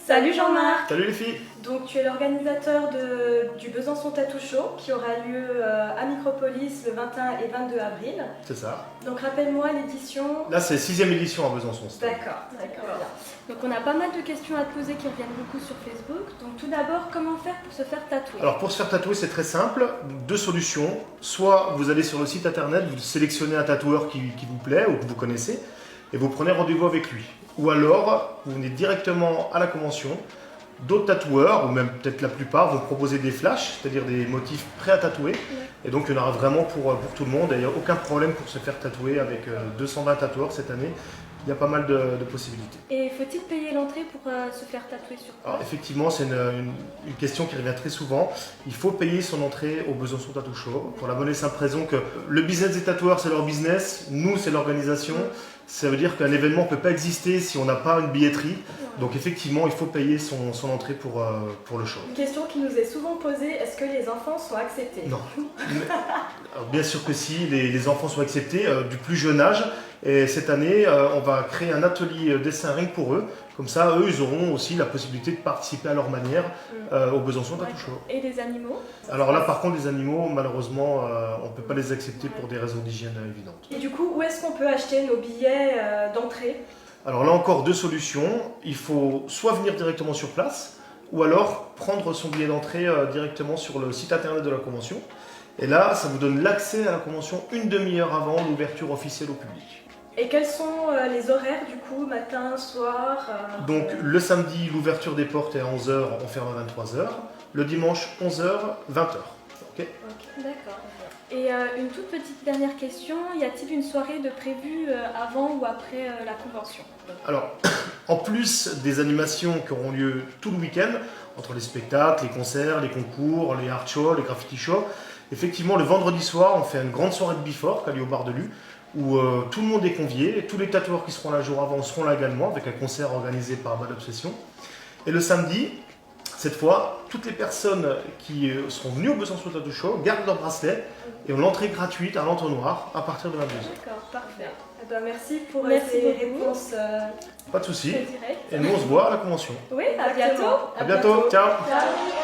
Salut Jean-Marc. Salut les filles. Donc tu es l'organisateur du Besançon Tattoo Show qui aura lieu à Micropolis le 21 et 22 avril. C'est ça. Donc rappelle-moi l'édition. Là c'est 6e édition à Besançon. D'accord. Donc on a pas mal de questions à te poser qui reviennent beaucoup sur Facebook. Donc tout d'abord, comment faire pour se faire tatouer? Alors pour se faire tatouer c'est très simple, deux solutions. Soit vous allez sur le site internet, vous sélectionnez un tatoueur qui vous plaît ou que vous connaissez et vous prenez rendez-vous avec lui. Ou alors vous venez directement à la convention. D'autres tatoueurs, ou même peut-être la plupart, vont proposer des flashs, c'est-à-dire des motifs prêts à tatouer. Et donc il y en aura vraiment pour tout le monde. Et il n'y a aucun problème pour se faire tatouer avec 220 tatoueurs cette année. Il y a pas mal de possibilités. Et faut-il payer l'entrée pour se faire tatouer sur place? Alors effectivement, c'est une question qui revient très souvent. Il faut payer son entrée au Besançon Tattoo Show pour la bonne et simple raison que le business des tatoueurs, c'est leur business, nous, c'est l'organisation. Ça veut dire qu'un événement ne peut pas exister si on n'a pas une billetterie. Donc effectivement, il faut payer son entrée pour le show. Une question qui nous est souvent posée, est-ce que les enfants sont acceptés? Non. Alors, bien sûr que si, les enfants sont acceptés du plus jeune âge. Et cette année, on va créer un atelier dessin rien que pour eux. Comme ça, eux, ils auront aussi la possibilité de participer à leur manière au Besançon Tattoo Show. Et les animaux? Alors là, par contre, les animaux, malheureusement, on ne peut pas les accepter pour des raisons d'hygiène évidentes. Et du coup, où est-ce qu'on peut acheter nos billets d'entrée? Alors là encore, deux solutions. Il faut soit venir directement sur place, ou alors prendre son billet d'entrée directement sur le site internet de la convention. Et là, ça vous donne l'accès à la convention une demi-heure avant l'ouverture officielle au public. Et quels sont les horaires du coup, matin, soir? Donc le samedi, l'ouverture des portes est à 11h, on ferme à 23h. Le dimanche, 11h, 20h. Ok, d'accord. Et une toute petite dernière question, y a-t-il une soirée de prévue avant ou après la convention? Alors, en plus des animations qui auront lieu tout le week-end, entre les spectacles, les concerts, les concours, les art shows, les graffiti shows, effectivement, le vendredi soir, on fait une grande soirée de Before, qui a lieu au Bar de Lue, où tout le monde est convié, tous les tatoueurs qui seront là le jour avant seront là également, avec un concert organisé par Bad Obsession. Et le samedi, cette fois, toutes les personnes qui seront venues au Besançon Tattoo Show gardent leur bracelet et ont l'entrée gratuite à l'entonnoir à partir de 22h. D'accord, parfait. Eh ben, merci pour Merci ces beaucoup. réponses. Pas de souci. Très directes. Et nous, on se voit à la convention. Oui, à bientôt. À bientôt. Ciao. Ciao.